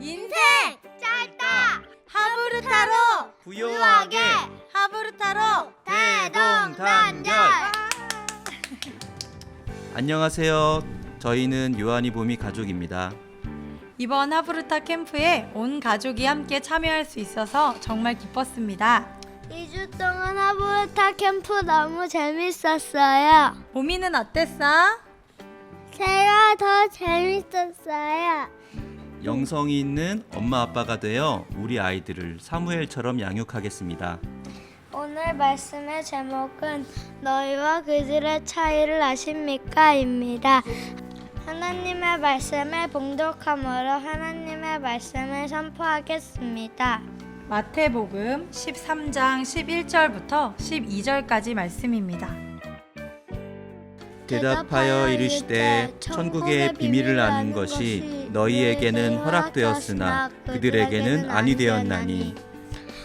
인생 짧다. 하부르타로 부유하게 하부르타로 대동단결. 안녕하세요. 저희는 요한이 봄이 가족입니다. 이번 하부르타 캠프에 온 가족이 함께 참여할 수 있어서 정말 기뻤습니다. 2주 동안 하부르타 캠프 너무 재밌었어요. 봄이는 어땠어? 제가 더 재밌었어요. 영성이 있는 엄마 아빠가 되어 우리 아이들을 사무엘처럼 양육하겠습니다. 오늘 말씀의 제목은 너희와 그들의 차이를 아십니까? 입니다. 하나님의 말씀을 봉독함으로 하나님의 말씀을 선포하겠습니다. 마태복음 13장 11절부터 12절까지 말씀입니다. 대답하여 이르시되 천국의 비밀을 아는 것이 너희에게는 허락되었으나 그들에게는 아니 되었나니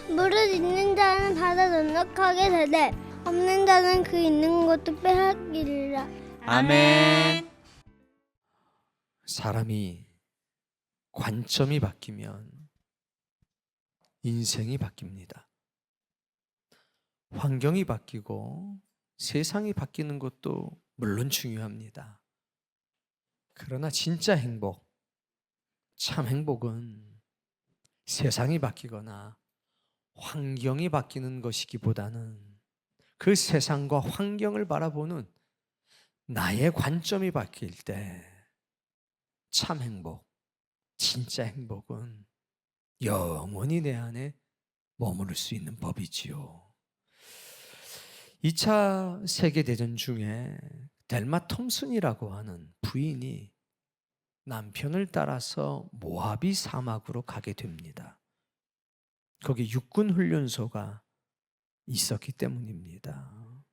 물을 있는 자는 받아 넉넉하게 되되 없는 자는 그 있는 것도 빼앗기리라. 아멘. 사람이 관점이 바뀌면 인생이 바뀝니다. 환경이 바뀌고 세상이 바뀌는 것도 물론 중요합니다. 그러나 진짜 행복, 참 행복은 세상이 바뀌거나 환경이 바뀌는 것이기보다는 그 세상과 환경을 바라보는 나의 관점이 바뀔 때 참 행복, 진짜 행복은 영원히 내 안에 머무를 수 있는 법이지요. 2차 세계대전 중에 델마 톰슨이라고 하는 부인이 남편을 따라서 모하비 사막으로 가게 됩니다. 거기 육군 훈련소가 있었기 때문입니다.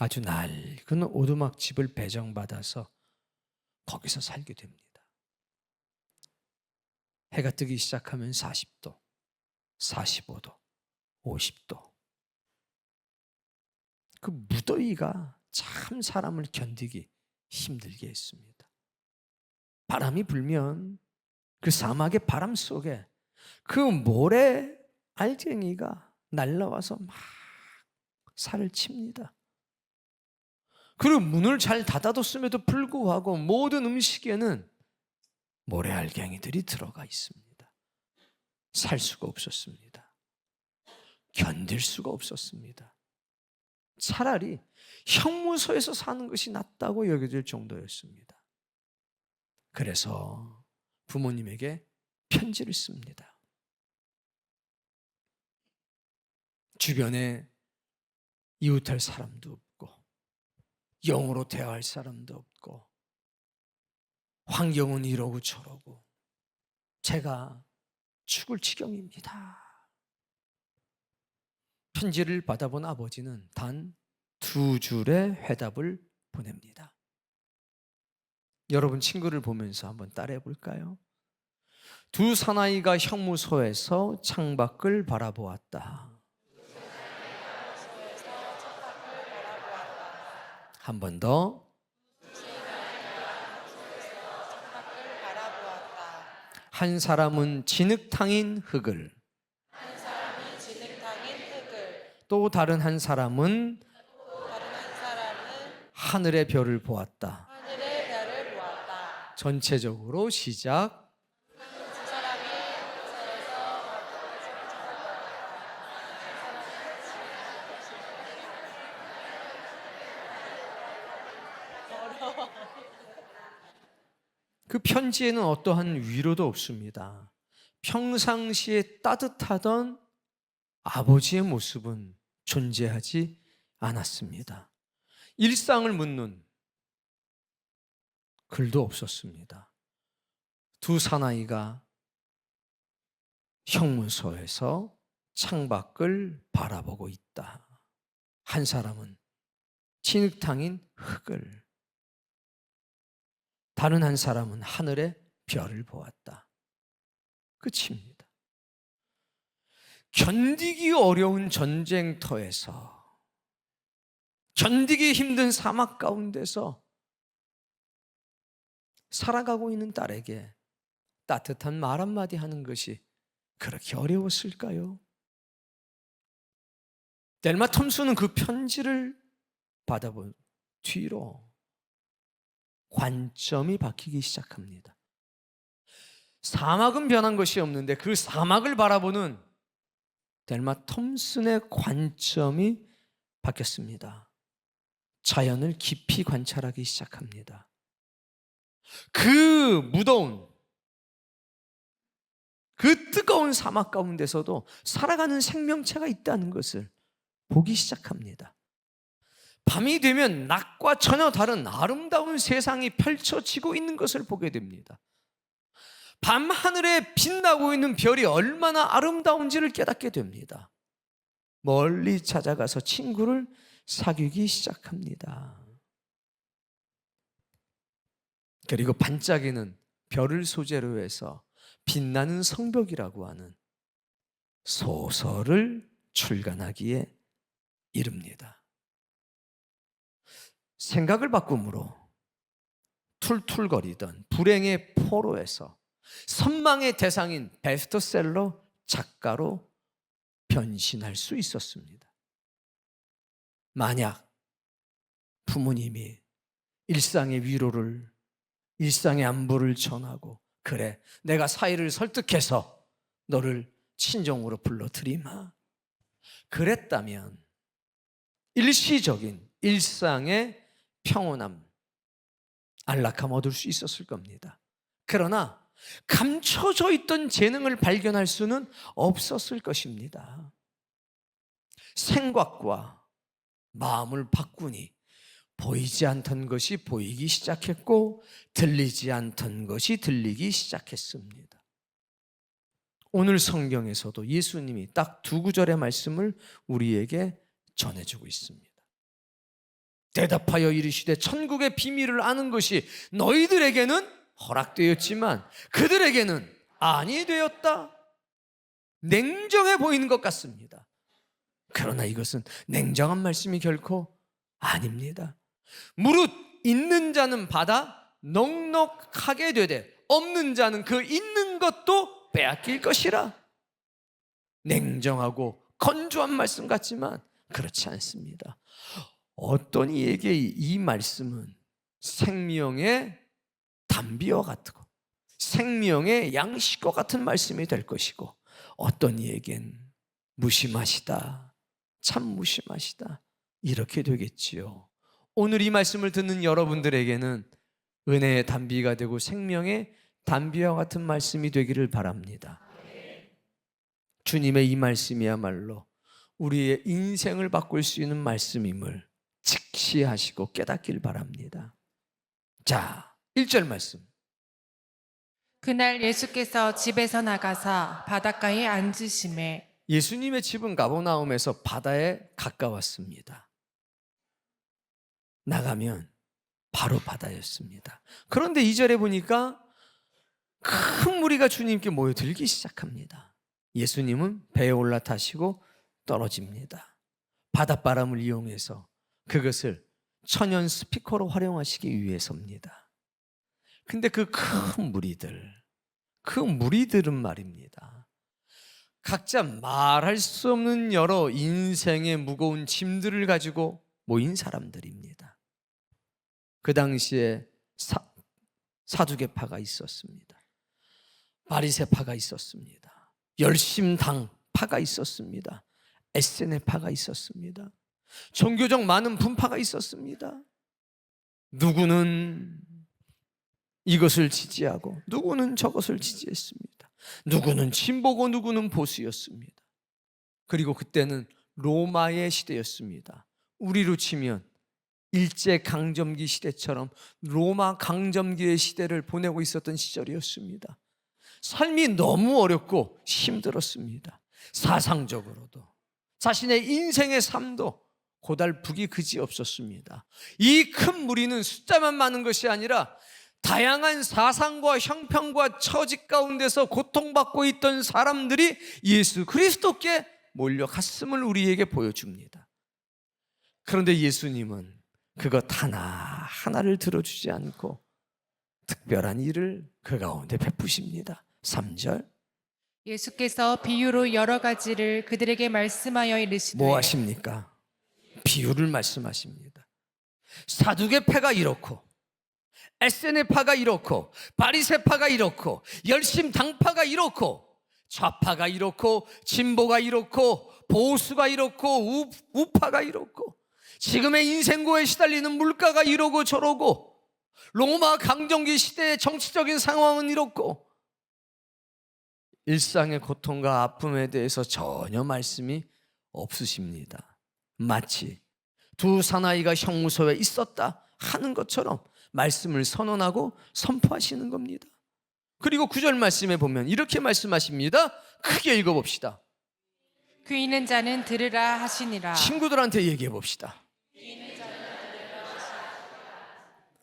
아주 낡은 오두막집을 배정받아서 거기서 살게 됩니다. 해가 뜨기 시작하면 40도, 45도, 50도. 그 무더위가 참 사람을 견디기 힘들게 했습니다. 바람이 불면 그 사막의 바람 속에 그 모래 알갱이가 날라와서 막 살을 칩니다. 그리고 문을 잘 닫아뒀음에도 불구하고 모든 음식에는 모래 알갱이들이 들어가 있습니다. 살 수가 없었습니다. 견딜 수가 없었습니다. 차라리 형무소에서 사는 것이 낫다고 여겨질 정도였습니다. 그래서 부모님에게 편지를 씁니다. 주변에 이웃할 사람도 없고 영어로 대화할 사람도 없고 환경은 이러고 저러고 제가 죽을 지경입니다. 편지를 받아본 아버지는 단 2줄의 회답을 보냅니다. 여러분 친구를 보면서 한번 따라해 볼까요? 두 사나이가 형무소에서 창밖을 바라보았다. 한 번 더. 한 사람은 진흙탕인 흙을, 또 다른 한 사람은 하늘의 별을 보았다. 전체적으로 시작. 그 편지에는 어떠한 위로도 없습니다. 평상시에 따뜻하던 아버지의 모습은 존재하지 않았습니다. 일상을 묻는 글도 없었습니다. 두 사나이가 형무소에서 창밖을 바라보고 있다. 한 사람은 진흙탕인 흙을, 다른 한 사람은 하늘의 별을 보았다. 끝입니다. 견디기 어려운 전쟁터에서, 견디기 힘든 사막 가운데서 살아가고 있는 딸에게 따뜻한 말 한마디 하는 것이 그렇게 어려웠을까요? 델마 톰슨은 그 편지를 받아본 뒤로 관점이 바뀌기 시작합니다. 사막은 변한 것이 없는데 그 사막을 바라보는 델마 톰슨의 관점이 바뀌었습니다. 자연을 깊이 관찰하기 시작합니다. 그 무더운, 그 뜨거운 사막 가운데서도 살아가는 생명체가 있다는 것을 보기 시작합니다. 밤이 되면 낮과 전혀 다른 아름다운 세상이 펼쳐지고 있는 것을 보게 됩니다. 밤하늘에 빛나고 있는 별이 얼마나 아름다운지를 깨닫게 됩니다. 멀리 찾아가서 친구를 사귀기 시작합니다. 그리고 반짝이는 별을 소재로 해서 빛나는 성벽이라고 하는 소설을 출간하기에 이릅니다. 생각을 바꿈으로 툴툴거리던 불행의 포로에서 선망의 대상인 베스트셀러 작가로 변신할 수 있었습니다. 만약 부모님이 일상의 위로를, 일상의 안부를 전하고 그래, 내가 사이를 설득해서 너를 친정으로 불러들이마, 그랬다면 일시적인 일상의 평온함, 안락함 얻을 수 있었을 겁니다. 그러나 감춰져 있던 재능을 발견할 수는 없었을 것입니다. 생각과 마음을 바꾸니 보이지 않던 것이 보이기 시작했고 들리지 않던 것이 들리기 시작했습니다. 오늘 성경에서도 예수님이 딱 두 구절의 말씀을 우리에게 전해주고 있습니다. 대답하여 이르시되 천국의 비밀을 아는 것이 너희들에게는 허락되었지만 그들에게는 아니 되었다. 냉정해 보이는 것 같습니다. 그러나 이것은 냉정한 말씀이 결코 아닙니다. 무릇 있는 자는 받아 넉넉하게 되되 없는 자는 그 있는 것도 빼앗길 것이라. 냉정하고 건조한 말씀 같지만 그렇지 않습니다. 어떤 이에게 이 말씀은 생명의 담비와 같고 생명의 양식과 같은 말씀이 될 것이고 어떤 이에겐 무심하시다, 참 무심하시다 이렇게 되겠지요. 오늘 이 말씀을 듣는 여러분들에게는 은혜의 담비가 되고 생명의 담비와 같은 말씀이 되기를 바랍니다. 주님의 이 말씀이야말로 우리의 인생을 바꿀 수 있는 말씀임을 직시하시고 깨닫길 바랍니다. 자, 1절 말씀. 그날 예수께서 집에서 나가사 바닷가에 앉으심에 예수님의 집은 가버나움에서 바다에 가까웠습니다. 나가면 바로 바다였습니다. 그런데 2절에 보니까 큰 무리가 주님께 모여들기 시작합니다. 예수님은 배에 올라타시고 떨어집니다. 바닷바람을 이용해서 그것을 천연 스피커로 활용하시기 위해서입니다. 근데 그 큰 무리들, 그 무리들은 말입니다, 각자 말할 수 없는 여러 인생의 무거운 짐들을 가지고 모인 사람들입니다. 그 당시에 사두개파가 있었습니다. 바리새파가 있었습니다. 열심당파가 있었습니다. 에세네파가 있었습니다. 종교적 많은 분파가 있었습니다. 누구는 이것을 지지하고 누구는 저것을 지지했습니다. 누구는 진보고 누구는 보수였습니다. 그리고 그때는 로마의 시대였습니다. 우리로 치면 일제강점기 시대처럼 로마 강점기의 시대를 보내고 있었던 시절이었습니다. 삶이 너무 어렵고 힘들었습니다. 사상적으로도 자신의 인생의 삶도 고달프기 그지없었습니다. 이 큰 무리는 숫자만 많은 것이 아니라 다양한 사상과 형편과 처지 가운데서 고통받고 있던 사람들이 예수 그리스도께 몰려갔음을 우리에게 보여줍니다. 그런데 예수님은 그것 하나하나를 들어주지 않고 특별한 일을 그 가운데 베푸십니다. 3절 예수께서 비유로 여러 가지를 그들에게 말씀하여 이르시되 뭐 하십니까? 비유를 말씀하십니다. 사두개 패가 이렇고 에세네 파가 이렇고 바리새 파가 이렇고 열심 당파가 이렇고 좌파가 이렇고 진보가 이렇고 보수가 이렇고 우파가 이렇고 지금의 인생고에 시달리는 물가가 이러고 저러고 로마 강점기 시대의 정치적인 상황은 이렇고 일상의 고통과 아픔에 대해서 전혀 말씀이 없으십니다. 마치 두 사나이가 형무소에 있었다 하는 것처럼 말씀을 선언하고 선포하시는 겁니다. 그리고 9절 말씀에 보면 이렇게 말씀하십니다. 크게 읽어봅시다. 귀 있는 자는 들으라 하시니라. 친구들한테 얘기해 봅시다.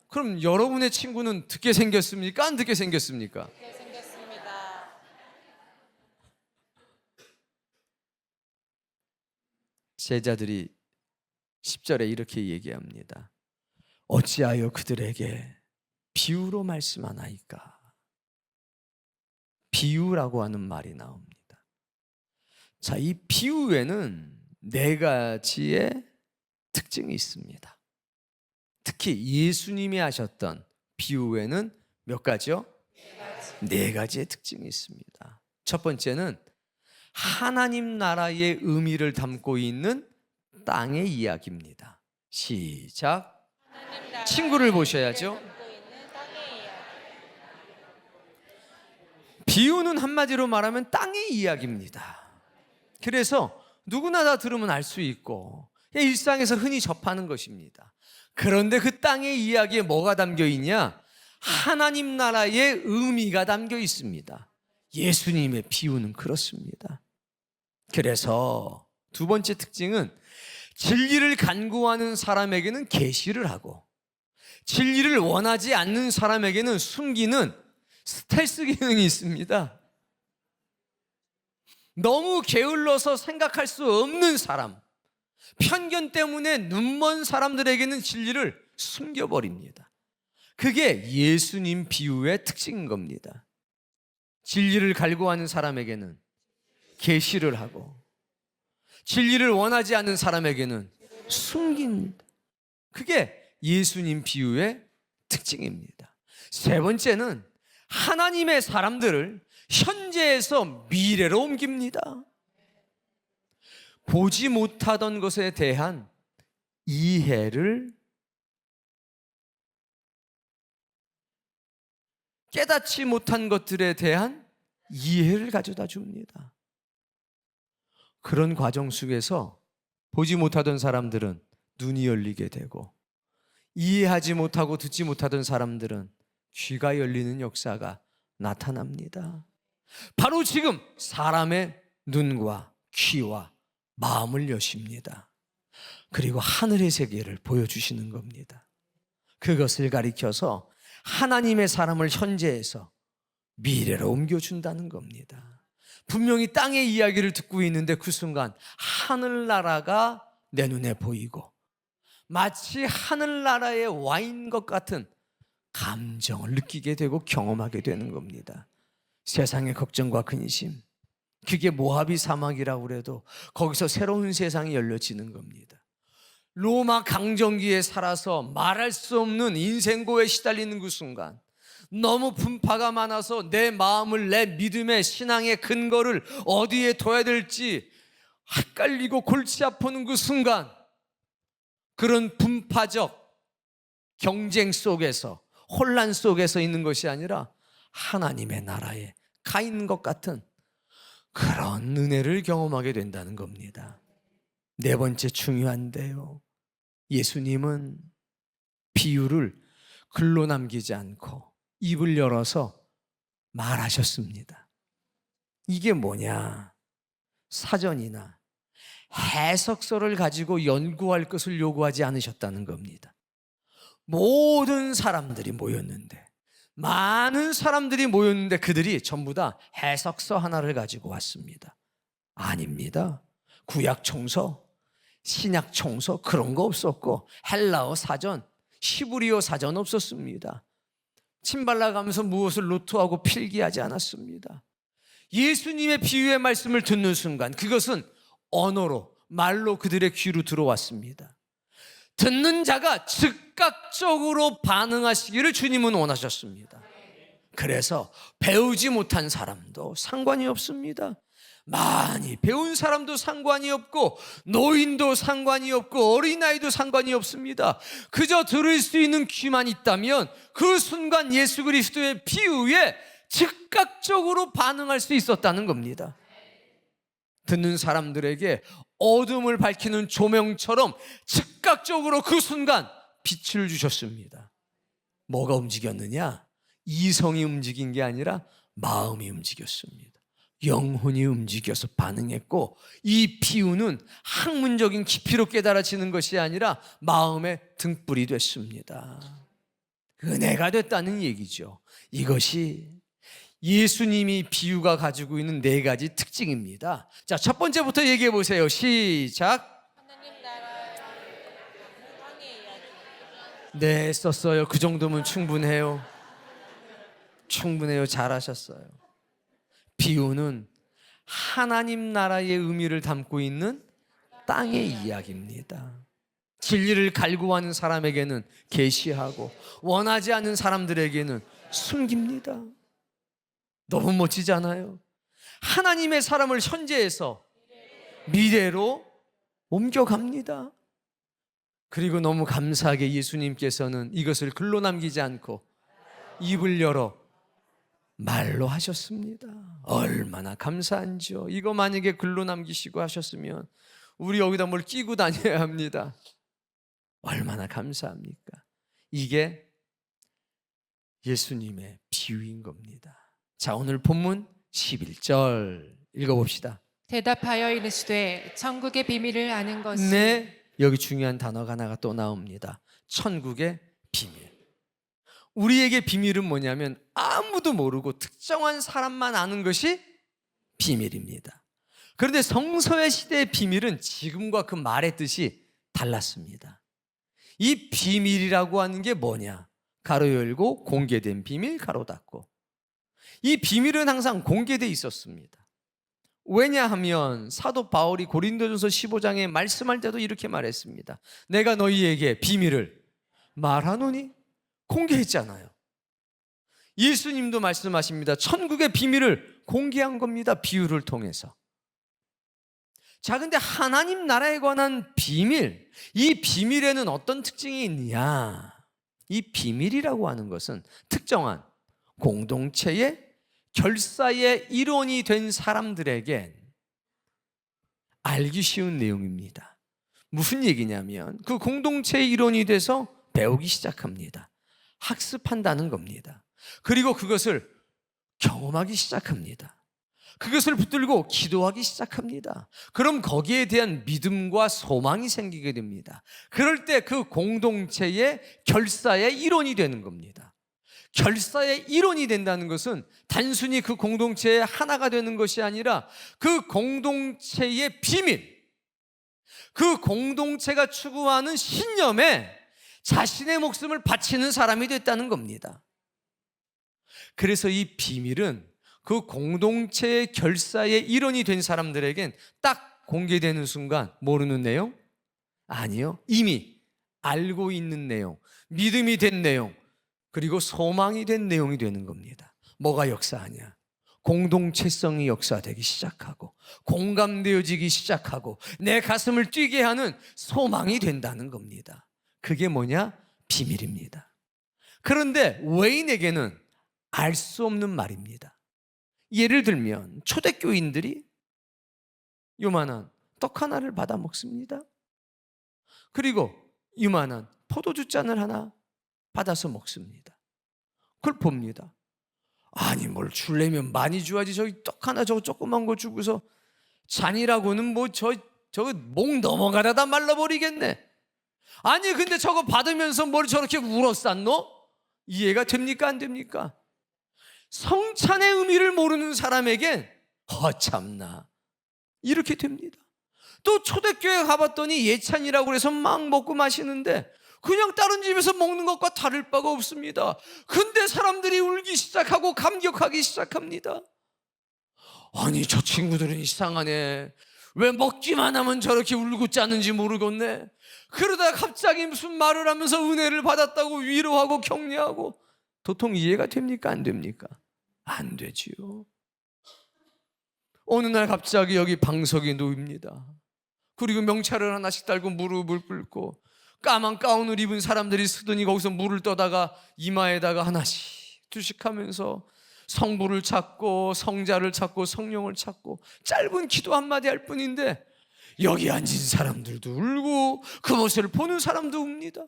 그럼 여러분의 친구는 듣게 생겼습니까? 안 듣게 생겼습니까? 듣게 생겼습니다. 제자들이 10절에 이렇게 얘기합니다. 어찌하여 그들에게 비유로 말씀하나이까? 비유라고 하는 말이 나옵니다. 자, 이 비유에는 4가지의 특징이 있습니다. 특히 예수님이 하셨던 비유에는 몇 가지요? 4가지의 특징이 있습니다. 첫 번째는 하나님 나라의 의미를 담고 있는 땅의 이야기입니다. 시작. 친구를 보셔야죠. 비유는 한마디로 말하면 땅의 이야기입니다. 그래서 누구나 다 들으면 알 수 있고 일상에서 흔히 접하는 것입니다. 그런데 그 땅의 이야기에 뭐가 담겨 있냐? 하나님 나라의 의미가 담겨 있습니다. 예수님의 비유는 그렇습니다. 그래서 두 번째 특징은 진리를 간구하는 사람에게는 계시를 하고 진리를 원하지 않는 사람에게는 숨기는 스텔스 기능이 있습니다. 너무 게을러서 생각할 수 없는 사람, 편견 때문에 눈먼 사람들에게는 진리를 숨겨버립니다. 그게 예수님 비유의 특징인 겁니다. 진리를 갈구하는 사람에게는 계시를 하고 진리를 원하지 않는 사람에게는 숨깁니다. 그게 예수님 비유의 특징입니다. 세 번째는 하나님의 사람들을 현재에서 미래로 옮깁니다. 보지 못하던 것에 대한 이해를 깨닫지 못한 것들에 대한 이해를 가져다 줍니다. 그런 과정 속에서 보지 못하던 사람들은 눈이 열리게 되고 이해하지 못하고 듣지 못하던 사람들은 귀가 열리는 역사가 나타납니다. 바로 지금 사람의 눈과 귀와 마음을 여십니다. 그리고 하늘의 세계를 보여주시는 겁니다. 그것을 가리켜서 하나님의 사람을 현재에서 미래로 옮겨준다는 겁니다. 분명히 땅의 이야기를 듣고 있는데 그 순간 하늘나라가 내 눈에 보이고 마치 하늘나라에 와 있는 것 같은 감정을 느끼게 되고 경험하게 되는 겁니다. 세상의 걱정과 근심, 그게 모하비 사막이라고 그래도 거기서 새로운 세상이 열려지는 겁니다. 로마 강점기에 살아서 말할 수 없는 인생고에 시달리는 그 순간 너무 분파가 많아서 내 마음을, 내 믿음의 신앙의 근거를 어디에 둬야 될지 헷갈리고 골치 아프는 그 순간 그런 분파적 경쟁 속에서 혼란 속에서 있는 것이 아니라 하나님의 나라에 가 있는 것 같은 그런 은혜를 경험하게 된다는 겁니다. 네 번째 중요한데요, 예수님은 비유를 글로 남기지 않고 입을 열어서 말하셨습니다. 이게 뭐냐? 사전이나 해석서를 가지고 연구할 것을 요구하지 않으셨다는 겁니다. 모든 사람들이 모였는데, 많은 사람들이 모였는데 그들이 전부 다 해석서 하나를 가지고 왔습니다. 아닙니다. 구약 총서, 신약 총서 그런 거 없었고 헬라어 사전, 히브리어 사전 없었습니다. 침 발라가면서 무엇을 로토하고 필기하지 않았습니다. 예수님의 비유의 말씀을 듣는 순간 그것은 언어로, 말로 그들의 귀로 들어왔습니다. 듣는 자가 즉각적으로 반응하시기를 주님은 원하셨습니다. 그래서 배우지 못한 사람도 상관이 없습니다. 많이 배운 사람도 상관이 없고 노인도 상관이 없고 어린아이도 상관이 없습니다. 그저 들을 수 있는 귀만 있다면 그 순간 예수 그리스도의 비유에 즉각적으로 반응할 수 있었다는 겁니다. 듣는 사람들에게 어둠을 밝히는 조명처럼 즉각적으로 그 순간 빛을 주셨습니다. 뭐가 움직였느냐? 이성이 움직인 게 아니라 마음이 움직였습니다. 영혼이 움직여서 반응했고, 이 비유는 학문적인 깊이로 깨달아지는 것이 아니라 마음의 등불이 됐습니다. 은혜가 됐다는 얘기죠. 이것이 예수님이 비유가 가지고 있는 4가지 특징입니다. 자, 첫 번째부터 얘기해 보세요. 시작. 네, 썼어요. 그 정도면 충분해요. 충분해요. 잘하셨어요. 비유는 하나님 나라의 의미를 담고 있는 땅의 이야기입니다. 진리를 갈구하는 사람에게는 계시하고 원하지 않는 사람들에게는 숨깁니다. 너무 멋지잖아요. 하나님의 사람을 현재에서 미래로 옮겨갑니다. 그리고 너무 감사하게 예수님께서는 이것을 글로 남기지 않고 입을 열어 말로 하셨습니다. 얼마나 감사한지요. 이거 만약에 글로 남기시고 하셨으면 우리 여기다 뭘 끼고 다녀야 합니다. 얼마나 감사합니까? 이게 예수님의 비유인 겁니다. 자, 오늘 본문 11절 읽어봅시다. 대답하여 이르시되 천국의 비밀을 아는 것이 네, 여기 중요한 단어가 하나가 또 나옵니다. 천국의 비밀. 우리에게 비밀은 뭐냐면 아무도 모르고 특정한 사람만 아는 것이 비밀입니다. 그런데 성서의 시대의 비밀은 지금과 그 말의 뜻이 달랐습니다. 이 비밀이라고 하는 게 뭐냐? 가로 열고 공개된 비밀, 가로 닫고. 이 비밀은 항상 공개되어 있었습니다. 왜냐하면 사도 바울이 고린도전서 15장에 말씀할 때도 이렇게 말했습니다. 내가 너희에게 비밀을 말하노니? 공개했잖아요. 예수님도 말씀하십니다. 천국의 비밀을 공개한 겁니다. 비유를 통해서. 자, 근데 하나님 나라에 관한 비밀, 이 비밀에는 어떤 특징이 있느냐? 이 비밀이라고 하는 것은 특정한 공동체의 결사의 일원이 된 사람들에게 알기 쉬운 내용입니다. 무슨 얘기냐면 그 공동체의 일원이 돼서 배우기 시작합니다. 학습한다는 겁니다. 그리고 그것을 경험하기 시작합니다. 그것을 붙들고 기도하기 시작합니다. 그럼 거기에 대한 믿음과 소망이 생기게 됩니다. 그럴 때 그 공동체의 결사의 일원이 되는 겁니다. 결사의 일원이 된다는 것은 단순히 그 공동체의 하나가 되는 것이 아니라 그 공동체의 비밀, 그 공동체가 추구하는 신념에 자신의 목숨을 바치는 사람이 됐다는 겁니다. 그래서 이 비밀은 그 공동체의 결사의 일원이 된 사람들에겐 딱 공개되는 순간 모르는 내용? 아니요. 이미 알고 있는 내용, 믿음이 된 내용, 그리고 소망이 된 내용이 되는 겁니다. 뭐가 역사하냐? 공동체성이 역사되기 시작하고 공감되어지기 시작하고 내 가슴을 뛰게 하는 소망이 된다는 겁니다. 그게 뭐냐? 비밀입니다. 그런데 외인에게는 알 수 없는 말입니다. 예를 들면 초대교인들이 요만한 떡 하나를 받아 먹습니다. 그리고 요만한 포도주 잔을 하나 받아서 먹습니다. 그걸 봅니다. 아니 뭘 주려면 많이 줘야지 저기 떡 하나 저거 조그만 거 주고서 잔이라고는 뭐 저거 목 넘어가려다 말라버리겠네. 아니 근데 저거 받으면서 뭘 저렇게 울었었노? 이해가 됩니까 안 됩니까? 성찬의 의미를 모르는 사람에겐 참나 이렇게 됩니다. 또 초대교회 가봤더니 예찬이라고 해서 막 먹고 마시는데 그냥 다른 집에서 먹는 것과 다를 바가 없습니다. 근데 사람들이 울기 시작하고 감격하기 시작합니다. 아니, 저 친구들은 이상하네. 왜 먹기만 하면 저렇게 울고 짜는지 모르겠네. 그러다 갑자기 무슨 말을 하면서 은혜를 받았다고 위로하고 격려하고. 도통 이해가 됩니까? 안 됩니까? 안 되지요. 어느 날 갑자기 여기 방석에 놓입니다. 그리고 명찰을 하나씩 달고 무릎을 꿇고 까만 가운을 입은 사람들이 쓰더니 거기서 물을 떠다가 이마에다가 하나씩 두씩 하면서 성부를 찾고 성자를 찾고 성령을 찾고 짧은 기도 한마디 할 뿐인데 여기 앉은 사람들도 울고 그 모습을 보는 사람도 웁니다.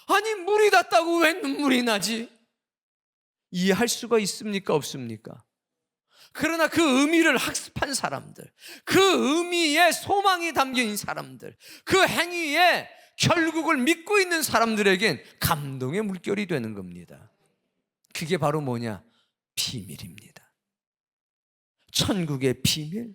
아니, 물이 닿다고 왜 눈물이 나지? 이해할 수가 있습니까? 없습니까? 그러나 그 의미를 학습한 사람들, 그 의미에 소망이 담긴 사람들, 그 행위에 결국을 믿고 있는 사람들에겐 감동의 물결이 되는 겁니다. 그게 바로 뭐냐? 비밀입니다. 천국의 비밀.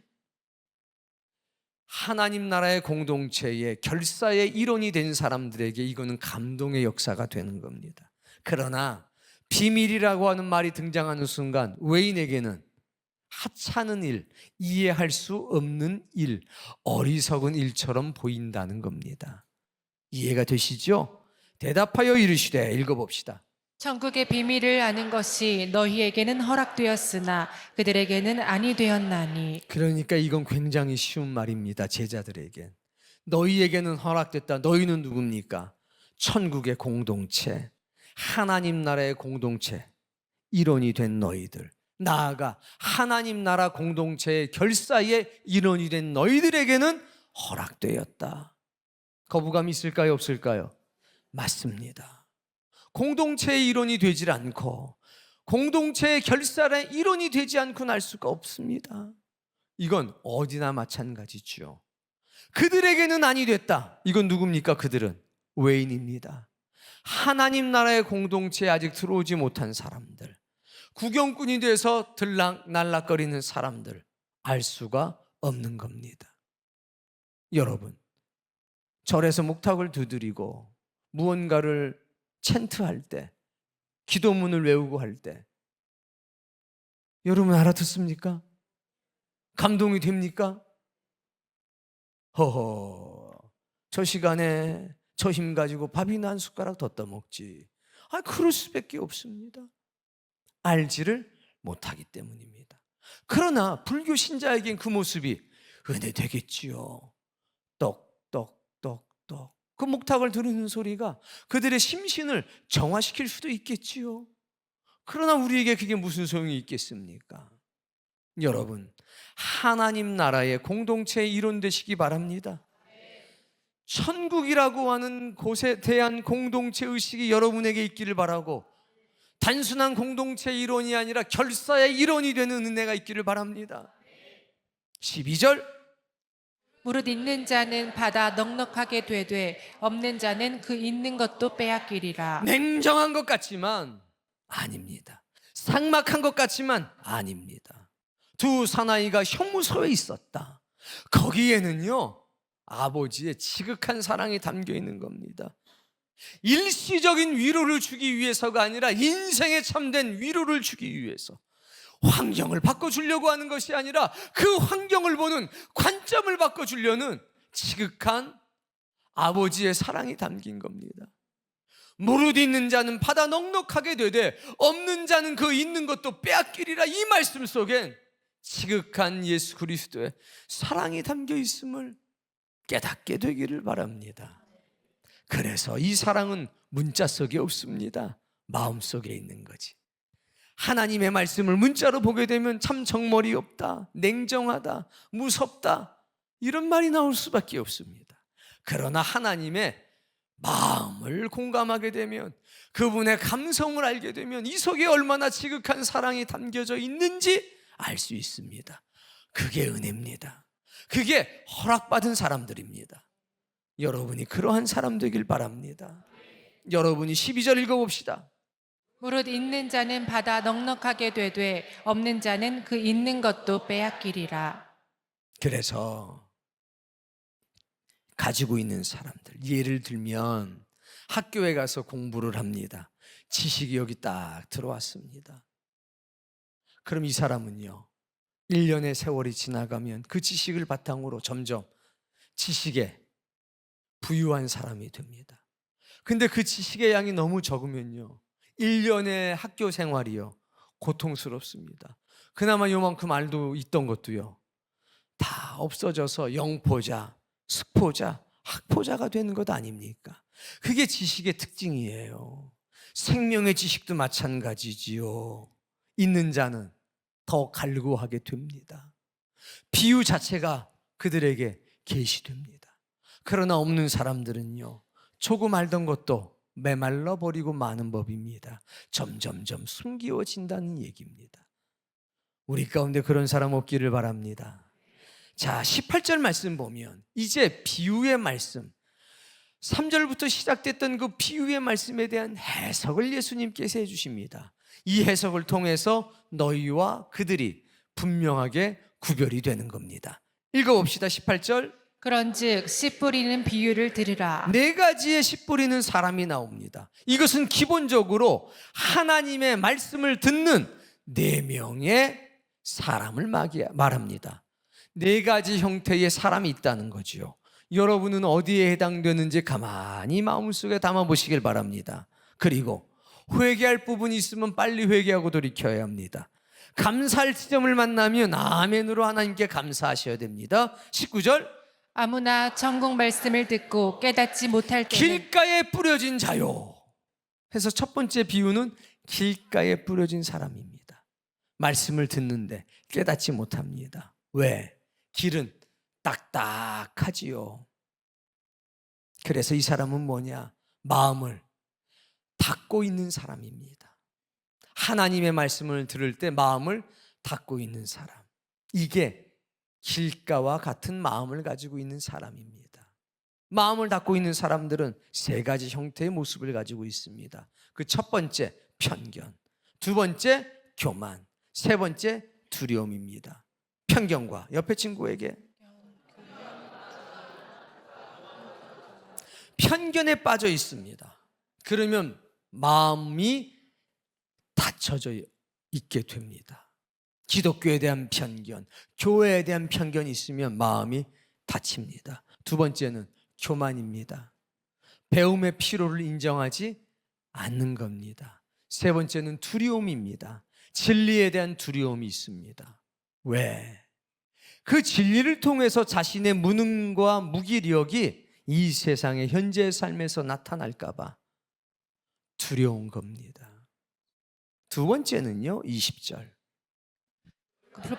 하나님 나라의 공동체의 결사의 일원이 된 사람들에게 이거는 감동의 역사가 되는 겁니다. 그러나 비밀이라고 하는 말이 등장하는 순간 외인에게는 하찮은 일, 이해할 수 없는 일, 어리석은 일처럼 보인다는 겁니다. 이해가 되시죠? 대답하여 이르시되, 읽어봅시다. 천국의 비밀을 아는 것이 너희에게는 허락되었으나 그들에게는 아니 되었나니. 그러니까 이건 굉장히 쉬운 말입니다. 제자들에겐. 너희에게는 허락됐다. 너희는 누굽니까? 천국의 공동체, 하나님 나라의 공동체, 일원이 된 너희들, 나아가 하나님 나라 공동체의 결사의 일원이 된 너희들에게는 허락되었다. 거부감이 있을까요? 없을까요? 맞습니다. 공동체의 일원이 되질 않고 공동체의 결사의 일원이 되지 않고는 알 수가 없습니다. 이건 어디나 마찬가지죠. 그들에게는 아니 됐다. 이건 누굽니까? 그들은 외인입니다. 하나님 나라의 공동체에 아직 들어오지 못한 사람들, 구경꾼이 돼서 들락날락거리는 사람들, 알 수가 없는 겁니다. 여러분, 절에서 목탁을 두드리고 무언가를 챈트할 때, 기도문을 외우고 할 때 여러분 알아듣습니까? 감동이 됩니까? 허허, 저 시간에 저 힘 가지고 밥이나 한 숟가락 더 떠먹지. 그럴 수밖에 없습니다. 알지를 못하기 때문입니다. 그러나 불교 신자에겐 그 모습이 은혜 되겠지요. 똑똑똑똑 그 목탁을 들으는 소리가 그들의 심신을 정화시킬 수도 있겠지요. 그러나 우리에게 그게 무슨 소용이 있겠습니까? 여러분, 하나님 나라의 공동체의 일원 되시기 바랍니다. 천국이라고 하는 곳에 대한 공동체 의식이 여러분에게 있기를 바라고, 단순한 공동체의 일원이 아니라 결사의 일원이 되는 은혜가 있기를 바랍니다. 12절, 무릇 있는 자는 받아 넉넉하게 되되 없는 자는 그 있는 것도 빼앗기리라. 냉정한 것 같지만 아닙니다. 삭막한 것 같지만 아닙니다. 두 사나이가 형무소에 있었다. 거기에는요, 아버지의 지극한 사랑이 담겨 있는 겁니다. 일시적인 위로를 주기 위해서가 아니라 인생에 참된 위로를 주기 위해서, 환경을 바꿔주려고 하는 것이 아니라 그 환경을 보는 관점을 바꿔주려는 지극한 아버지의 사랑이 담긴 겁니다. 무릇 있는 자는 받아 넉넉하게 되되 없는 자는 그 있는 것도 빼앗기리라. 이 말씀 속엔 지극한 예수 그리스도의 사랑이 담겨 있음을 깨닫게 되기를 바랍니다. 그래서 이 사랑은 문자 속에 없습니다. 마음 속에 있는 거지. 하나님의 말씀을 문자로 보게 되면 참 정머리 없다, 냉정하다, 무섭다, 이런 말이 나올 수밖에 없습니다. 그러나 하나님의 마음을 공감하게 되면, 그분의 감성을 알게 되면 이 속에 얼마나 지극한 사랑이 담겨져 있는지 알 수 있습니다. 그게 은혜입니다. 그게 허락받은 사람들입니다. 여러분이 그러한 사람 되길 바랍니다. 여러분이 12절 읽어봅시다. 무릇 있는 자는 받아 넉넉하게 되되 없는 자는 그 있는 것도 빼앗기리라. 그래서 가지고 있는 사람들, 예를 들면 학교에 가서 공부를 합니다. 지식이 여기 딱 들어왔습니다. 그럼 이 사람은요, 1년의 세월이 지나가면 그 지식을 바탕으로 점점 지식에 부유한 사람이 됩니다. 근데 그 지식의 양이 너무 적으면요, 1년의 학교 생활이요, 고통스럽습니다. 그나마 요만큼 알도 있던 것도요, 다 없어져서 영포자, 숙포자, 학포자가 되는 것 아닙니까? 그게 지식의 특징이에요. 생명의 지식도 마찬가지지요. 있는 자는 더 갈구하게 됩니다. 비유 자체가 그들에게 계시됩니다. 그러나 없는 사람들은요, 조금 알던 것도 메말라 버리고 마는 법입니다. 점점점 숨기워진다는 얘기입니다. 우리 가운데 그런 사람 없기를 바랍니다. 자, 18절 말씀 보면 이제 비유의 말씀, 3절부터 시작됐던 그 비유의 말씀에 대한 해석을 예수님께서 해주십니다. 이 해석을 통해서 너희와 그들이 분명하게 구별이 되는 겁니다. 읽어봅시다. 18절. 그런즉 씨 뿌리는 비유를 들으라. 네 가지의 씨 뿌리는 사람이 나옵니다. 이것은 기본적으로 하나님의 말씀을 듣는 4명의 사람을 말합니다. 4가지 형태의 사람이 있다는 거지요. 여러분은 어디에 해당되는지 가만히 마음속에 담아보시길 바랍니다. 그리고 회개할 부분이 있으면 빨리 회개하고 돌이켜야 합니다. 감사할 지점을 만나면 아멘으로 하나님께 감사하셔야 됩니다. 19절. 아무나 천국 말씀을 듣고 깨닫지 못할 때는 길가에 뿌려진 자요. 해서 첫 번째 비유는 길가에 뿌려진 사람입니다. 말씀을 듣는데 깨닫지 못합니다. 왜? 길은 딱딱하지요. 그래서 이 사람은 뭐냐? 마음을 닫고 있는 사람입니다. 하나님의 말씀을 들을 때 마음을 닫고 있는 사람. 이게 길가와 같은 마음을 가지고 있는 사람입니다. 마음을 닫고 있는 사람들은 3가지 형태의 모습을 가지고 있습니다. 그 첫 번째, 편견. 2번째, 교만. 3번째, 두려움입니다. 편견과 옆에 친구에게 편견에 빠져 있습니다. 그러면 마음이 닫혀져 있게 됩니다. 기독교에 대한 편견, 교회에 대한 편견이 있으면 마음이 닫힙니다. 2번째는 교만입니다. 배움의 필요를 인정하지 않는 겁니다. 3번째는 두려움입니다. 진리에 대한 두려움이 있습니다. 왜? 그 진리를 통해서 자신의 무능과 무기력이 이 세상의 현재의 삶에서 나타날까 봐 두려운 겁니다. 2번째는요, 20절.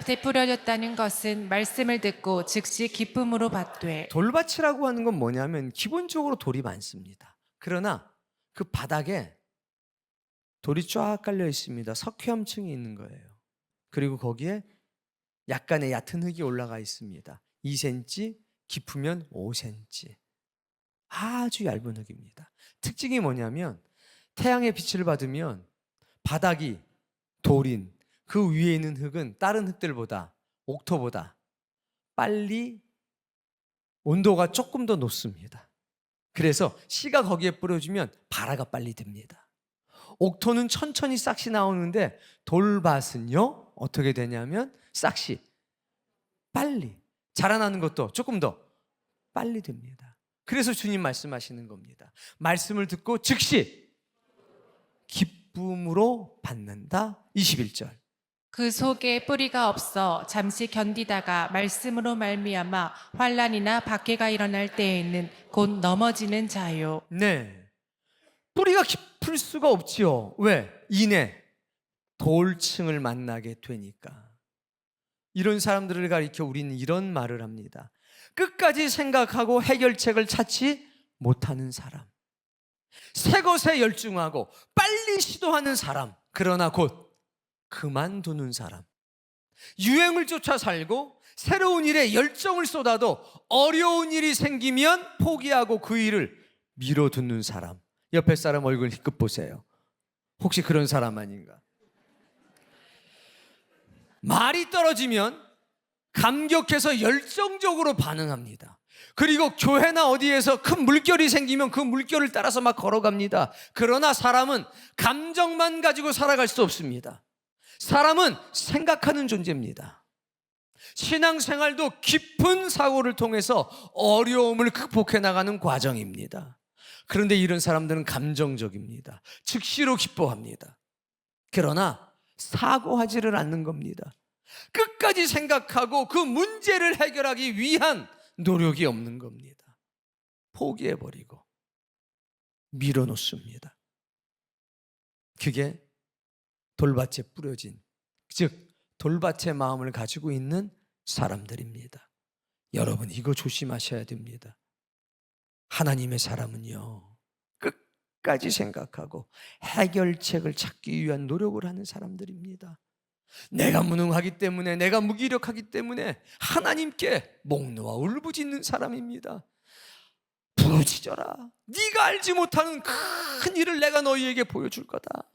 베풀어졌다는 것은 말씀을 듣고 즉시 기쁨으로 받되. 돌밭이라고 하는 건 뭐냐면 기본적으로 돌이 많습니다. 그러나 그 바닥에 돌이 쫙 깔려 있습니다. 석회암층이 있는 거예요. 그리고 거기에 약간의 얕은 흙이 올라가 있습니다. 2cm, 깊으면 5cm. 아주 얇은 흙입니다. 특징이 뭐냐면 태양의 빛을 받으면 바닥이 돌인 그 위에 있는 흙은 다른 흙들보다, 옥토보다 빨리 온도가 조금 더 높습니다. 그래서 씨가 거기에 뿌려지면 발화가 빨리 됩니다. 옥토는 천천히 싹이 나오는데 돌밭은요, 어떻게 되냐면 싹이 빨리 자라나는 것도 조금 더 빨리 됩니다. 그래서 주님 말씀하시는 겁니다. 말씀을 듣고 즉시 기쁨으로 받는다. 21절. 그 속에 뿌리가 없어 잠시 견디다가 말씀으로 말미암아 환난이나 박해가 일어날 때에는 곧 넘어지는 자요. 네, 뿌리가 깊을 수가 없지요. 왜? 이내 돌층을 만나게 되니까. 이런 사람들을 가리켜 우리는 이런 말을 합니다. 끝까지 생각하고 해결책을 찾지 못하는 사람, 새 것에 열중하고 빨리 시도하는 사람, 그러나 곧 그만두는 사람, 유행을 쫓아 살고 새로운 일에 열정을 쏟아도 어려운 일이 생기면 포기하고 그 일을 미뤄두는 사람. 옆에 사람 얼굴 희끗 보세요. 혹시 그런 사람 아닌가? 말이 떨어지면 감격해서 열정적으로 반응합니다. 그리고 교회나 어디에서 큰 물결이 생기면 그 물결을 따라서 막 걸어갑니다. 그러나 사람은 감정만 가지고 살아갈 수 없습니다. 사람은 생각하는 존재입니다. 신앙생활도 깊은 사고를 통해서 어려움을 극복해 나가는 과정입니다. 그런데 이런 사람들은 감정적입니다. 즉시로 기뻐합니다. 그러나 사고하지를 않는 겁니다. 끝까지 생각하고 그 문제를 해결하기 위한 노력이 없는 겁니다. 포기해버리고 밀어놓습니다. 그게 돌밭에 뿌려진, 즉 돌밭의 마음을 가지고 있는 사람들입니다. 여러분, 이거 조심하셔야 됩니다. 하나님의 사람은요, 끝까지 생각하고 해결책을 찾기 위한 노력을 하는 사람들입니다. 내가 무능하기 때문에, 내가 무기력하기 때문에 하나님께 목 놓아 울부짖는 사람입니다. 부르짖어라. 네가 알지 못하는 큰 일을 내가 너희에게 보여줄 거다.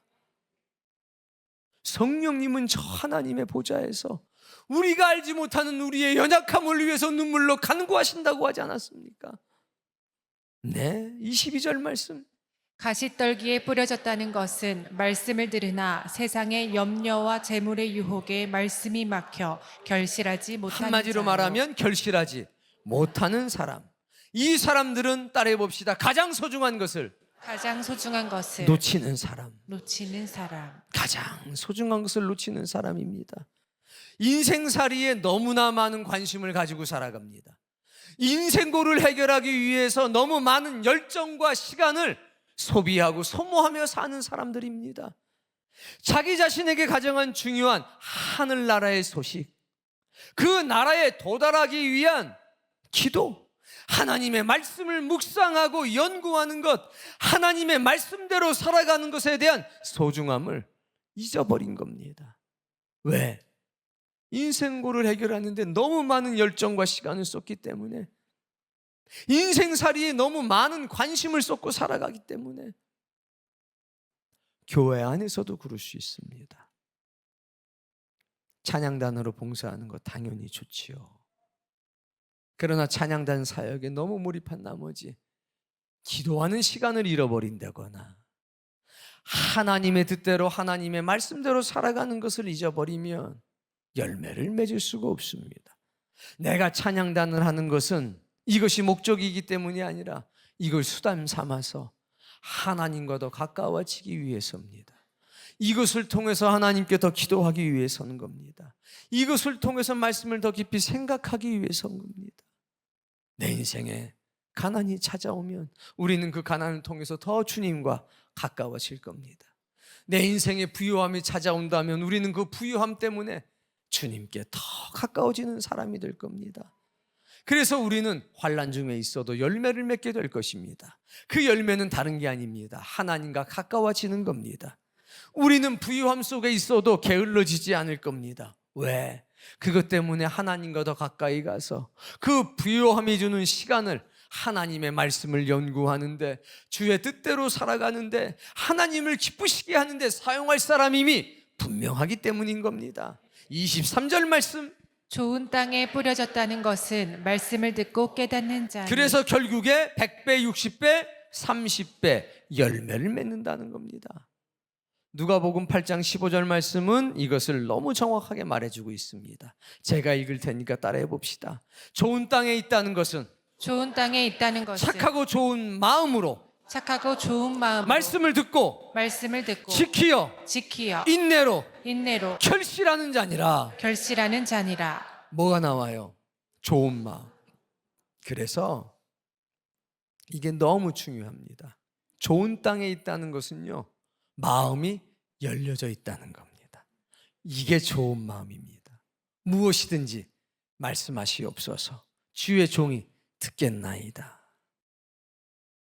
성령님은 저 하나님의 보좌에서 우리가 알지 못하는 우리의 연약함을 위해서 눈물로 간구하신다고 하지 않았습니까? 네, 22절 말씀. 가시떨기에 뿌려졌다는 것은 말씀을 들으나 세상의 염려와 재물의 유혹에 말씀이 막혀 결실하지 못하는 한마디로 자요. 말하면 결실하지 못하는 사람. 이 사람들은 따라해 봅시다. 가장 소중한 것을 가장 소중한 것을 놓치는 사람. 놓치는 사람. 가장 소중한 것을 놓치는 사람입니다. 인생살이에 너무나 많은 관심을 가지고 살아갑니다. 인생고를 해결하기 위해서 너무 많은 열정과 시간을 소비하고 소모하며 사는 사람들입니다. 자기 자신에게 가장 중요한 하늘나라의 소식, 그 나라에 도달하기 위한 기도, 하나님의 말씀을 묵상하고 연구하는 것, 하나님의 말씀대로 살아가는 것에 대한 소중함을 잊어버린 겁니다. 왜? 인생고를 해결하는데 너무 많은 열정과 시간을 쏟기 때문에, 인생살이에 너무 많은 관심을 쏟고 살아가기 때문에. 교회 안에서도 그럴 수 있습니다. 찬양단으로 봉사하는 거 당연히 좋지요. 그러나 찬양단 사역에 너무 몰입한 나머지 기도하는 시간을 잃어버린다거나 하나님의 뜻대로, 하나님의 말씀대로 살아가는 것을 잊어버리면 열매를 맺을 수가 없습니다. 내가 찬양단을 하는 것은 이것이 목적이기 때문이 아니라 이걸 수단 삼아서 하나님과 더 가까워지기 위해서입니다. 이것을 통해서 하나님께 더 기도하기 위해서는 겁니다. 이것을 통해서 말씀을 더 깊이 생각하기 위해서인 겁니다. 내 인생에 가난이 찾아오면 우리는 그 가난을 통해서 더 주님과 가까워질 겁니다. 내 인생에 부유함이 찾아온다면 우리는 그 부유함 때문에 주님께 더 가까워지는 사람이 될 겁니다. 그래서 우리는 환난 중에 있어도 열매를 맺게 될 것입니다. 그 열매는 다른 게 아닙니다. 하나님과 가까워지는 겁니다. 우리는 부유함 속에 있어도 게을러지지 않을 겁니다. 왜? 그것 때문에 하나님과 더 가까이 가서 그 부유함이 주는 시간을 하나님의 말씀을 연구하는데, 주의 뜻대로 살아가는데, 하나님을 기쁘시게 하는데 사용할 사람임이 분명하기 때문인 겁니다. 23절 말씀. 좋은 땅에 뿌려졌다는 것은 말씀을 듣고 깨닫는 자. 그래서 결국에 100배, 60배, 30배 열매를 맺는다는 겁니다. 누가복음 8장 15절 말씀은 이것을 너무 정확하게 말해주고 있습니다. 제가 읽을 테니까 따라해 봅시다. 좋은 땅에 있다는 것은 좋은 땅에 있다는 것은 착하고 좋은 마음으로 착하고 좋은 마음으로 말씀을 듣고 지키어 인내로 결실하는 자니라. 결실하는 자니라. 뭐가 나와요? 좋은 마음. 그래서 이게 너무 중요합니다. 좋은 땅에 있다는 것은요, 마음이 열려져 있다는 겁니다. 이게 좋은 마음입니다. 무엇이든지 말씀하시옵소서. 주의 종이 듣겠나이다.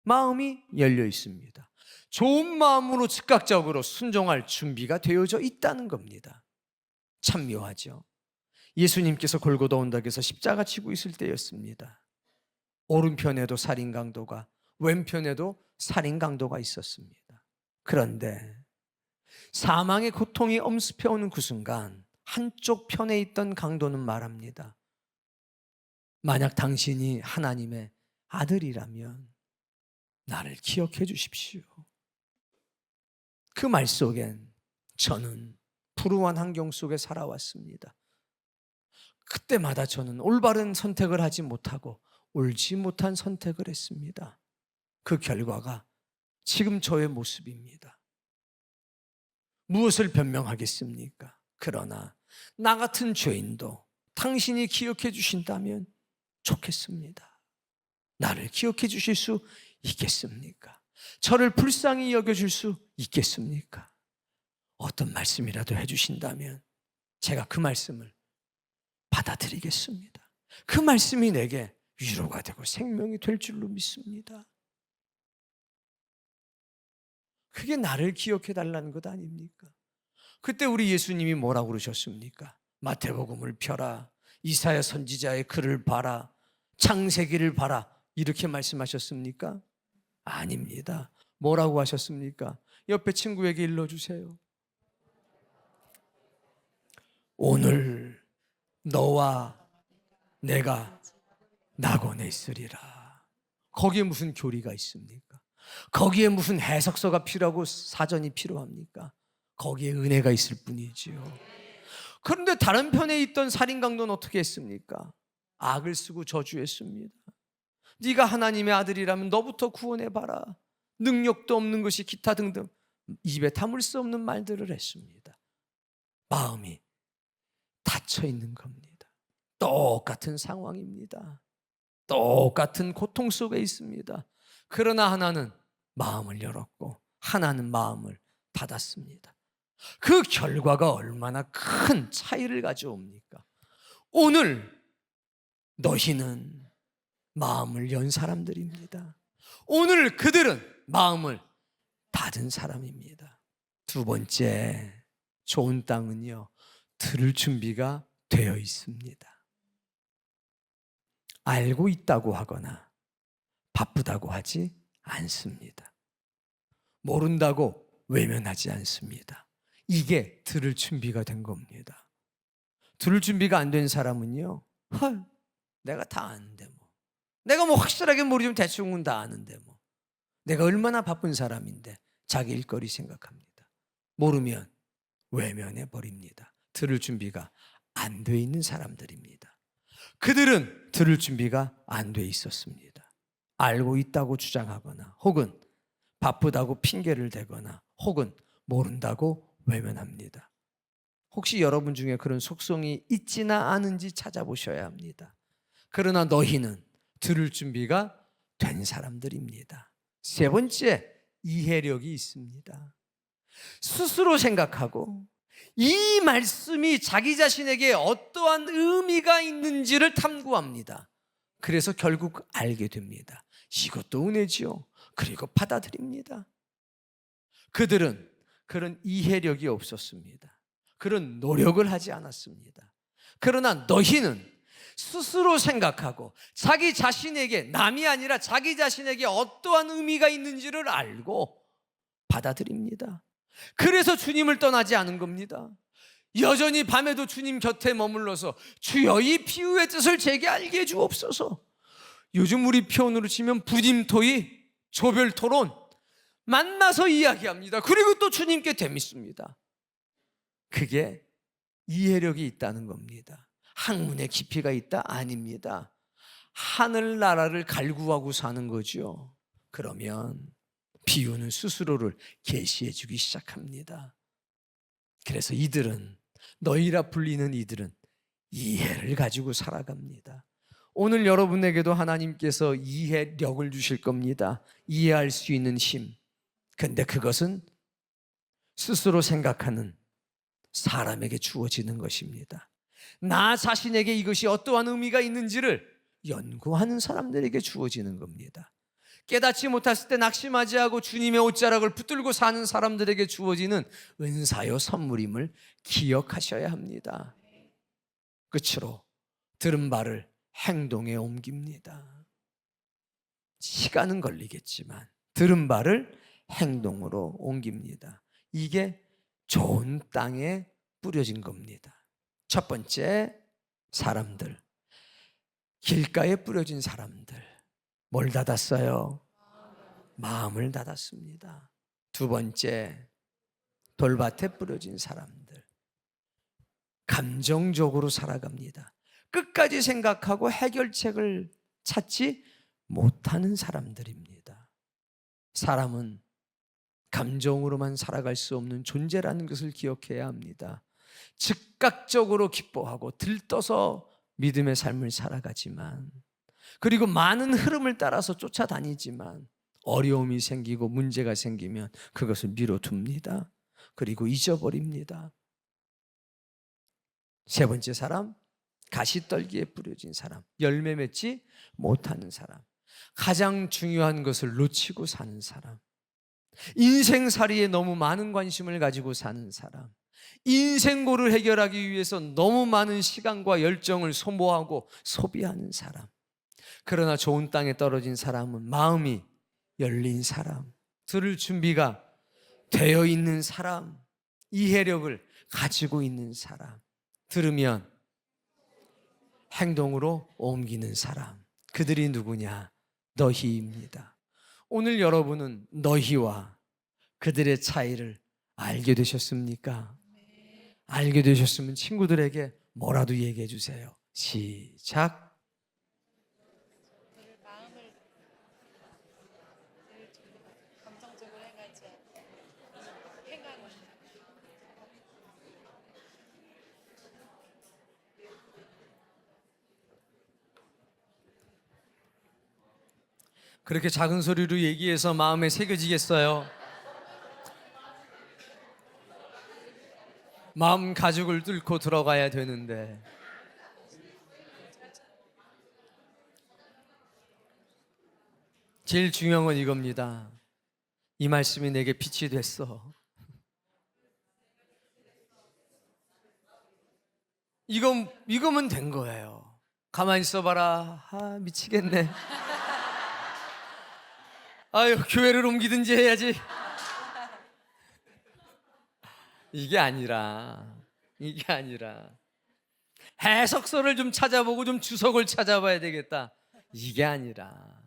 마음이 열려 있습니다. 좋은 마음으로 즉각적으로 순종할 준비가 되어져 있다는 겁니다. 참 묘하죠. 예수님께서 골고다 언덕에서 십자가 지고 있을 때였습니다. 오른편에도 살인 강도가, 왼편에도 살인 강도가 있었습니다. 그런데 사망의 고통이 엄습해오는 그 순간 한쪽 편에 있던 강도는 말합니다. 만약 당신이 하나님의 아들이라면 나를 기억해 주십시오. 그 말 속엔 저는 불우한 환경 속에 살아왔습니다. 그때마다 저는 올바른 선택을 하지 못하고 옳지 못한 선택을 했습니다. 그 결과가 지금 저의 모습입니다. 무엇을 변명하겠습니까? 그러나 나 같은 죄인도 당신이 기억해 주신다면 좋겠습니다. 나를 기억해 주실 수 있겠습니까? 저를 불쌍히 여겨줄 수 있겠습니까? 어떤 말씀이라도 해주신다면 제가 그 말씀을 받아들이겠습니다. 그 말씀이 내게 위로가 되고 생명이 될 줄로 믿습니다. 그게 나를 기억해 달라는 것 아닙니까? 그때 우리 예수님이 뭐라고 그러셨습니까? 마태복음을 펴라, 이사야 선지자의 글을 봐라, 창세기를 봐라, 이렇게 말씀하셨습니까? 아닙니다. 뭐라고 하셨습니까? 옆에 친구에게 일러주세요. 오늘 너와 내가 낙원에 있으리라. 거기에 무슨 교리가 있습니까? 거기에 무슨 해석서가 필요하고 사전이 필요합니까? 거기에 은혜가 있을 뿐이지요. 그런데 다른 편에 있던 살인강도는 어떻게 했습니까? 악을 쓰고 저주했습니다. 네가 하나님의 아들이라면 너부터 구원해봐라. 능력도 없는 것이 기타 등등 입에 담을 수 없는 말들을 했습니다. 마음이 닫혀 있는 겁니다. 똑같은 상황입니다. 똑같은 고통 속에 있습니다. 그러나 하나는 마음을 열었고 하나는 마음을 닫았습니다. 그 결과가 얼마나 큰 차이를 가져옵니까? 오늘 너희는 마음을 연 사람들입니다. 오늘 그들은 마음을 닫은 사람입니다. 두 번째, 좋은 땅은요, 들을 준비가 되어 있습니다. 알고 있다고 하거나 바쁘다고 하지 않습니다. 모른다고 외면하지 않습니다. 이게 들을 준비가 된 겁니다. 들을 준비가 안 된 사람은요, 헐, 내가 다 아는데 뭐, 내가 뭐 확실하게 모르지만 대충은 다 아는데 뭐, 내가 얼마나 바쁜 사람인데 자기 일거리 생각합니다. 모르면 외면해 버립니다. 들을 준비가 안 돼 있는 사람들입니다. 그들은 들을 준비가 안 돼 있었습니다. 알고 있다고 주장하거나 혹은 바쁘다고 핑계를 대거나 혹은 모른다고 외면합니다. 혹시 여러분 중에 그런 속성이 있지나 않은지 찾아보셔야 합니다. 그러나 너희는 들을 준비가 된 사람들입니다. 세 번째, 이해력이 있습니다. 스스로 생각하고 이 말씀이 자기 자신에게 어떠한 의미가 있는지를 탐구합니다. 그래서 결국 알게 됩니다. 이것도 은혜지요. 그리고 받아들입니다. 그들은 그런 이해력이 없었습니다. 그런 노력을 하지 않았습니다. 그러나 너희는 스스로 생각하고 자기 자신에게, 남이 아니라 자기 자신에게 어떠한 의미가 있는지를 알고 받아들입니다. 그래서 주님을 떠나지 않은 겁니다. 여전히 밤에도 주님 곁에 머물러서 주여 이 피우의 뜻을 제게 알게 해주옵소서. 요즘 우리 표현으로 치면 부dim토의 조별 토론, 만나서 이야기합니다. 그리고 또 주님께 되묻습니다. 그게 이해력이 있다는 겁니다. 학문의 깊이가 있다? 아닙니다. 하늘나라를 갈구하고 사는 거죠. 그러면 비유는 스스로를 계시해 주기 시작합니다. 그래서 이들은, 너희라 불리는 이들은 이해를 가지고 살아갑니다. 오늘 여러분에게도 하나님께서 이해력을 주실 겁니다. 이해할 수 있는 힘. 근데 그것은 스스로 생각하는 사람에게 주어지는 것입니다. 나 자신에게 이것이 어떠한 의미가 있는지를 연구하는 사람들에게 주어지는 겁니다. 깨닫지 못했을 때 낙심하지 않고 주님의 옷자락을 붙들고 사는 사람들에게 주어지는 은사요 선물임을 기억하셔야 합니다. 끝으로 들은 바를 행동에 옮깁니다. 시간은 걸리겠지만 들은 바를 행동으로 옮깁니다. 이게 좋은 땅에 뿌려진 겁니다. 첫 번째, 사람들. 길가에 뿌려진 사람들, 뭘 닫았어요? 마음을 닫았습니다. 두 번째, 돌밭에 뿌려진 사람들, 감정적으로 살아갑니다. 끝까지 생각하고 해결책을 찾지 못하는 사람들입니다. 사람은 감정으로만 살아갈 수 없는 존재라는 것을 기억해야 합니다. 즉각적으로 기뻐하고 들떠서 믿음의 삶을 살아가지만, 그리고 많은 흐름을 따라서 쫓아다니지만 어려움이 생기고 문제가 생기면 그것을 미뤄둡니다. 그리고 잊어버립니다. 세 번째 사람, 가시떨기에 뿌려진 사람, 열매 맺지 못하는 사람, 가장 중요한 것을 놓치고 사는 사람, 인생살이에 너무 많은 관심을 가지고 사는 사람, 인생고를 해결하기 위해서 너무 많은 시간과 열정을 소모하고 소비하는 사람. 그러나 좋은 땅에 떨어진 사람은 마음이 열린 사람, 들을 준비가 되어 있는 사람, 이해력을 가지고 있는 사람, 들으면 행동으로 옮기는 사람, 그들이 누구냐? 너희입니다. 오늘 여러분은 너희와 그들의 차이를 알게 되셨습니까? 알게 되셨으면 친구들에게 뭐라도 얘기해 주세요. 시작. 그렇게 작은 소리로 얘기해서 마음에 새겨지겠어요? 마음 가죽을 뚫고 들어가야 되는데, 제일 중요한 건 이겁니다. 이 말씀이 내게 빛이 됐어. 이거면 된 거예요. 가만히 있어봐라. 아, 미치겠네. 아유, 교회를 옮기든지 해야지. 이게 아니라 해석서를 좀 찾아보고 좀 주석을 찾아봐야 되겠다. 이게 아니라,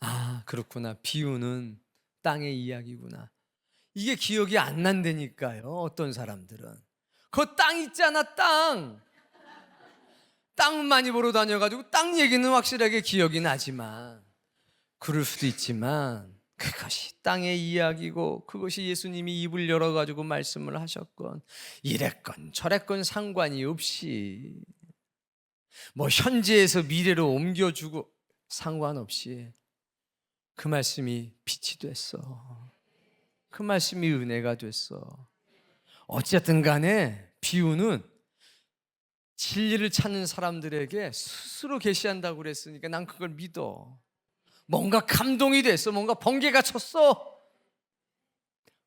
아, 그렇구나. 비유는 땅의 이야기구나. 이게 기억이 안 난다니까요. 어떤 사람들은 그 땅 있잖아, 땅 많이 보러 다녀가지고 땅 얘기는 확실하게 기억이 나지만, 그럴 수도 있지만 그것이 땅의 이야기고 그것이 예수님이 입을 열어가지고 말씀을 하셨건 이랬건 저랬건 상관이 없이, 뭐 현재에서 미래로 옮겨주고 상관없이 그 말씀이 빛이 됐어. 그 말씀이 은혜가 됐어. 어쨌든 간에 비유는 진리를 찾는 사람들에게 스스로 계시한다고 그랬으니까 난 그걸 믿어. 뭔가 감동이 됐어. 뭔가 번개가 쳤어.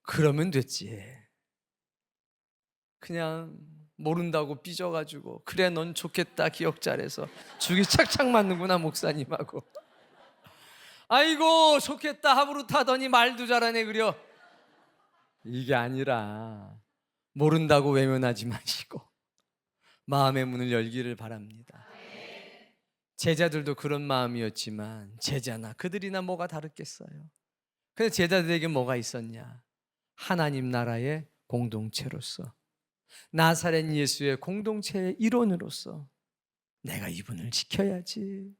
그러면 됐지. 그냥 모른다고 삐져가지고 그래 넌 좋겠다 기억 잘해서 죽이 착착 맞는구나 목사님하고. 아이고 좋겠다 하부로 타더니 말도 잘하네 그려. 이게 아니라 모른다고 외면하지 마시고 마음의 문을 열기를 바랍니다. 제자들도 그런 마음이었지만 제자나 그들이나 뭐가 다르겠어요. 근데 제자들에게 뭐가 있었냐? 하나님 나라의 공동체로서, 나사렛 예수의 공동체의 일원으로서 내가 이분을 지켜야지,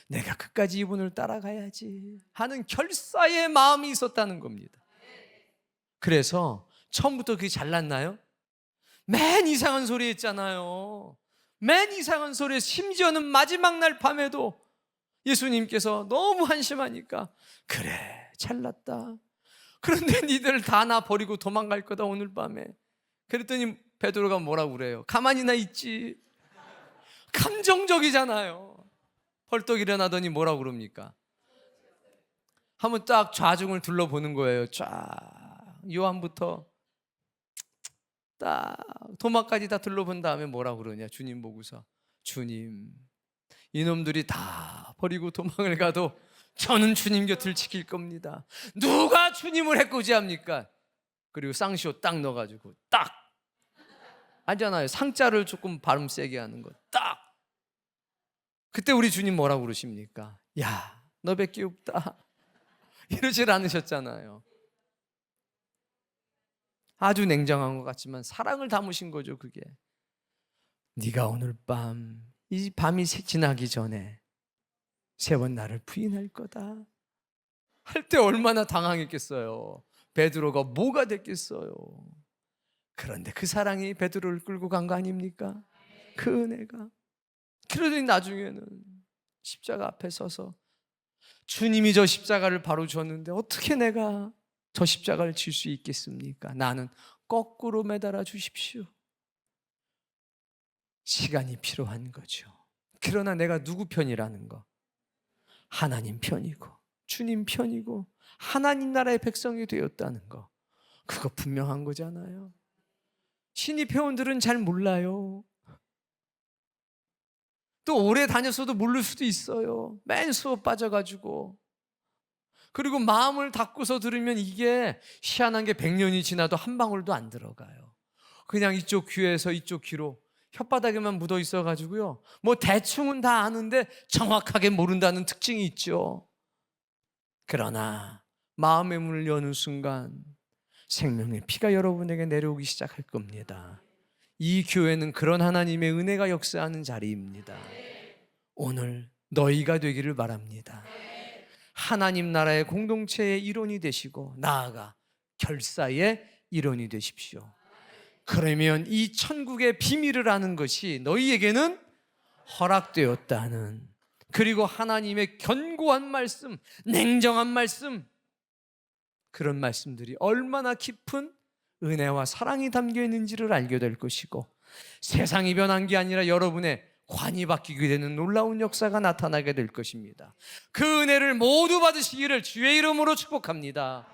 내가 끝까지 이분을 따라가야지 하는 결사의 마음이 있었다는 겁니다. 그래서 처음부터 그게 잘났나요? 맨 이상한 소리 했잖아요. 맨 이상한 소리에, 심지어는 마지막 날 밤에도 예수님께서 너무 한심하니까 그래 잘났다. 그런데 니들 다 나 버리고 도망갈 거다 오늘 밤에. 그랬더니 베드로가 뭐라고 그래요? 가만히나 있지. 감정적이잖아요. 벌떡 일어나더니 뭐라고 그럽니까? 한번 딱 좌중을 둘러보는 거예요. 쫙 요한부터 딱 도마까지 다 둘러본 다음에 뭐라고 그러냐? 주님 보고서, 주님 이놈들이 다 버리고 도망을 가도 저는 주님 곁을 지킬 겁니다. 누가 주님을 해코지합니까? 그리고 쌍시옷 딱 넣어가지고 딱 알잖아요. 상자를 조금 발음 세게 하는 거 딱. 그때 우리 주님 뭐라고 그러십니까? 야, 너밖에 없다. 이러질 않으셨잖아요. 아주 냉정한 것 같지만 사랑을 담으신 거죠, 그게. 네가 오늘 이 밤이 지나기 전에 3번 나를 부인할 거다 할 때 얼마나 당황했겠어요. 베드로가 뭐가 됐겠어요. 그런데 그 사랑이 베드로를 끌고 간 거 아닙니까? 그 은혜가. 그러더니 나중에는 십자가 앞에 서서 주님이 저 십자가를 바로 줬는데 어떻게 내가 저 십자가를 질 수 있겠습니까? 나는 거꾸로 매달아 주십시오. 시간이 필요한 거죠. 그러나 내가 누구 편이라는 거? 하나님 편이고 주님 편이고 하나님 나라의 백성이 되었다는 거, 그거 분명한 거잖아요. 신입 회원들은 잘 몰라요. 또 오래 다녔어도 모를 수도 있어요. 맨 수업 빠져가지고. 그리고 마음을 닫고서 들으면 이게 희한한 게 100년이 지나도 한 방울도 안 들어가요. 그냥 이쪽 귀에서 이쪽 귀로 혓바닥에만 묻어 있어가지고요, 뭐 대충은 다 아는데 정확하게 모른다는 특징이 있죠. 그러나 마음의 문을 여는 순간 생명의 피가 여러분에게 내려오기 시작할 겁니다. 이 교회는 그런 하나님의 은혜가 역사하는 자리입니다. 오늘 너희가 되기를 바랍니다. 하나님 나라의 공동체의 일원이 되시고 나아가 결사의 일원이 되십시오. 그러면 이 천국의 비밀을 아는 것이 너희에게는 허락되었다는, 그리고 하나님의 견고한 말씀, 냉정한 말씀, 그런 말씀들이 얼마나 깊은 은혜와 사랑이 담겨 있는지를 알게 될 것이고, 세상이 변한 게 아니라 여러분의 관이 바뀌게 되는 놀라운 역사가 나타나게 될 것입니다. 그 은혜를 모두 받으시기를 주의 이름으로 축복합니다.